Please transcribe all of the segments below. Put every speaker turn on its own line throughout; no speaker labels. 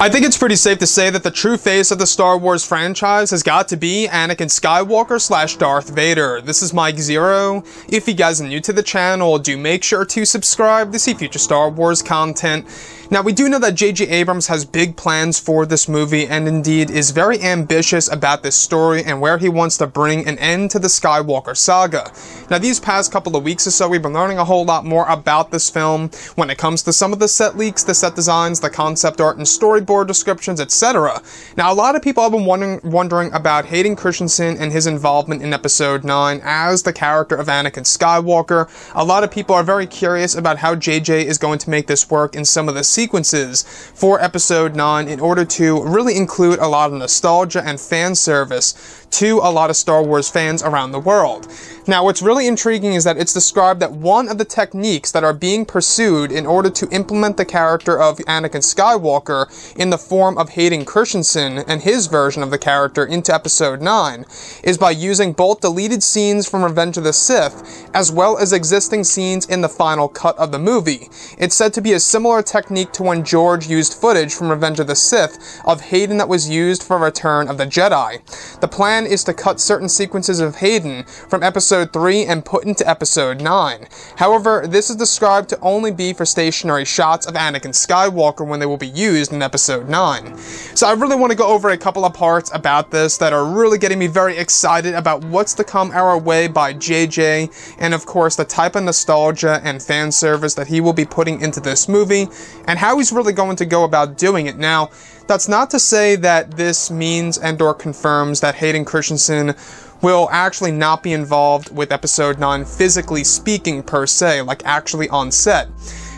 I think it's pretty safe to say that the true face of the Star Wars franchise has got to be Anakin Skywalker / Darth Vader. This is Mike Zero. If you guys are new to the channel, do make sure to subscribe to see future Star Wars content. Now, we do know that J.J. Abrams has big plans for this movie and indeed is very ambitious about this story and where he wants to bring an end to the Skywalker saga. Now, these past couple of weeks or so, we've been learning a whole lot more about this film when it comes to some of the set leaks, the set designs, the concept art and storyboard descriptions, etc. Now, a lot of people have been wondering about Hayden Christensen and his involvement in Episode 9 as the character of Anakin Skywalker. A lot of people are very curious about how JJ is going to make this work in some of the sequences for Episode 9 in order to really include a lot of nostalgia and fan service to a lot of Star Wars fans around the world. Now, what's really intriguing is that it's described that one of the techniques that are being pursued in order to implement the character of Anakin Skywalker in the form of Hayden Christensen and his version of the character into Episode 9 is by using both deleted scenes from Revenge of the Sith as well as existing scenes in the final cut of the movie. It's said to be a similar technique to when George used footage from Revenge of the Sith of Hayden that was used for Return of the Jedi. The plan is to cut certain sequences of Hayden from Episode 3 and put into Episode 9. However, this is described to only be for stationary shots of Anakin Skywalker when they will be used in Episode 9. So I really want to go over a couple of parts about this that are really getting me very excited about what's to come our way by JJ, and of course the type of nostalgia and fan service that he will be putting into this movie, and how he's really going to go about doing it. Now, that's not to say that this means and/or confirms that Hayden Christensen will actually not be involved with Episode 9 physically speaking per se, like actually on set.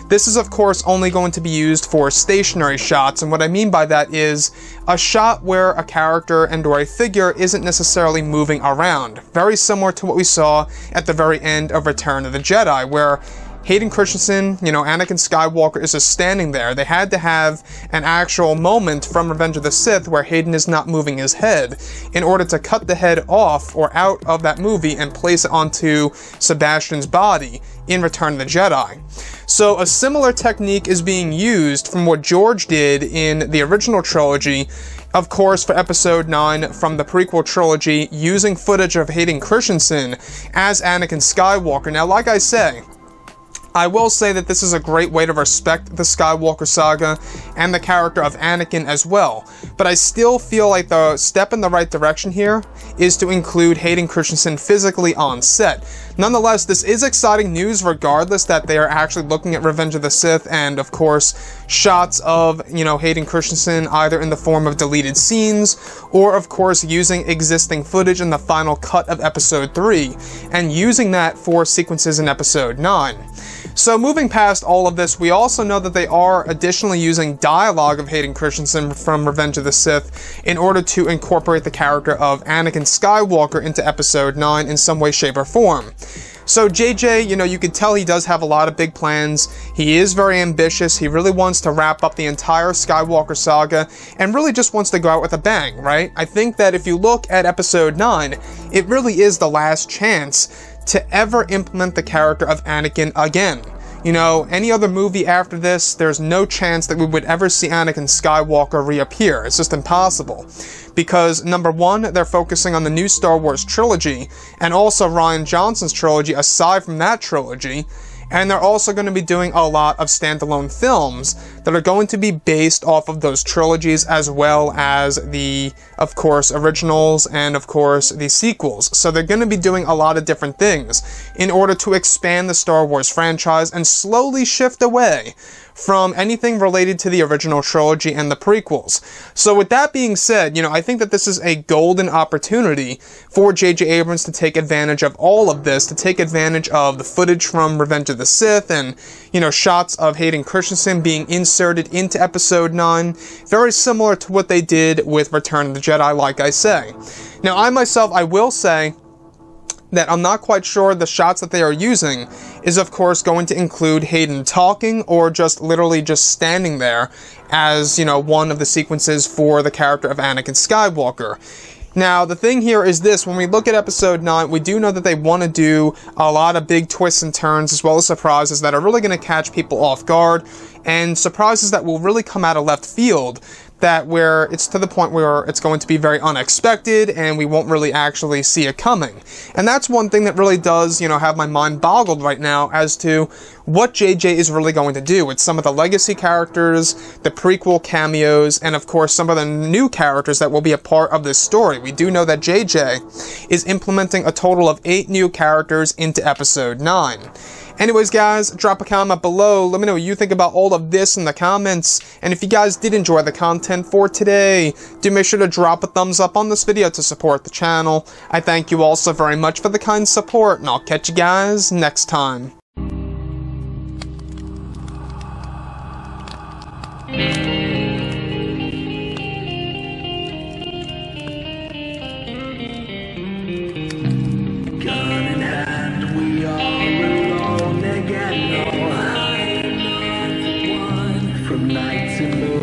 This is of course only going to be used for stationary shots, and what I mean by that is a shot where a character and/or a figure isn't necessarily moving around. Very similar to what we saw at the very end of Return of the Jedi, where Hayden Christensen, Anakin Skywalker is just standing there. They had to have an actual moment from Revenge of the Sith where Hayden is not moving his head in order to cut the head off or out of that movie and place it onto Sebastian's body in Return of the Jedi. So a similar technique is being used from what George did in the original trilogy, of course, for Episode 9 from the prequel trilogy, using footage of Hayden Christensen as Anakin Skywalker. Now, like I say, I will say that this is a great way to respect the Skywalker saga and the character of Anakin as well, but I still feel like the step in the right direction here is to include Hayden Christensen physically on set. Nonetheless, this is exciting news regardless that they are actually looking at Revenge of the Sith and, of course, shots of, Hayden Christensen either in the form of deleted scenes or, of course, using existing footage in the final cut of Episode 3 and using that for sequences in Episode 9. So moving past all of this, we also know that they are additionally using dialogue of Hayden Christensen from Revenge of the Sith in order to incorporate the character of Anakin Skywalker into Episode 9 in some way, shape, or form. So JJ, you can tell he does have a lot of big plans. He is very ambitious. He really wants to wrap up the entire Skywalker saga and really just wants to go out with a bang, right? I think that if you look at Episode 9, it really is the last chance to ever implement the character of Anakin again. Any other movie after this, there's no chance that we would ever see Anakin Skywalker reappear. It's just impossible. Because, number one, they're focusing on the new Star Wars trilogy, and also Rian Johnson's trilogy aside from that trilogy, and they're also going to be doing a lot of standalone films that are going to be based off of those trilogies as well as the, of course, originals and, of course, the sequels. So they're going to be doing a lot of different things in order to expand the Star Wars franchise and slowly shift away from anything related to the original trilogy and the prequels. So with that being said, I think that this is a golden opportunity for J.J. Abrams to take advantage of all of this, to take advantage of the footage from Revenge of the Sith and, shots of Hayden Christensen being inserted into Episode 9, very similar to what they did with Return of the Jedi, like I say. Now, I will say that I'm not quite sure the shots that they are using is of course going to include Hayden talking or just literally just standing there as, one of the sequences for the character of Anakin Skywalker. Now, the thing here is this: when we look at Episode 9, we do know that they want to do a lot of big twists and turns as well as surprises that are really going to catch people off guard, and surprises that will really come out of left field that where it's to the point where it's going to be very unexpected and we won't really actually see it coming. And that's one thing that really does, you know, have my mind boggled right now as to what JJ is really going to do with some of the legacy characters, the prequel cameos, and of course some of the new characters that will be a part of this story. We do know that JJ is implementing a total of 8 new characters into episode 9. Anyways, guys, drop a comment below. Let me know what you think about all of this in the comments. And if you guys did enjoy the content for today, do make sure to drop a thumbs up on this video to support the channel. I thank you all so very much for the kind support, and I'll catch you guys next time.
From night to morning.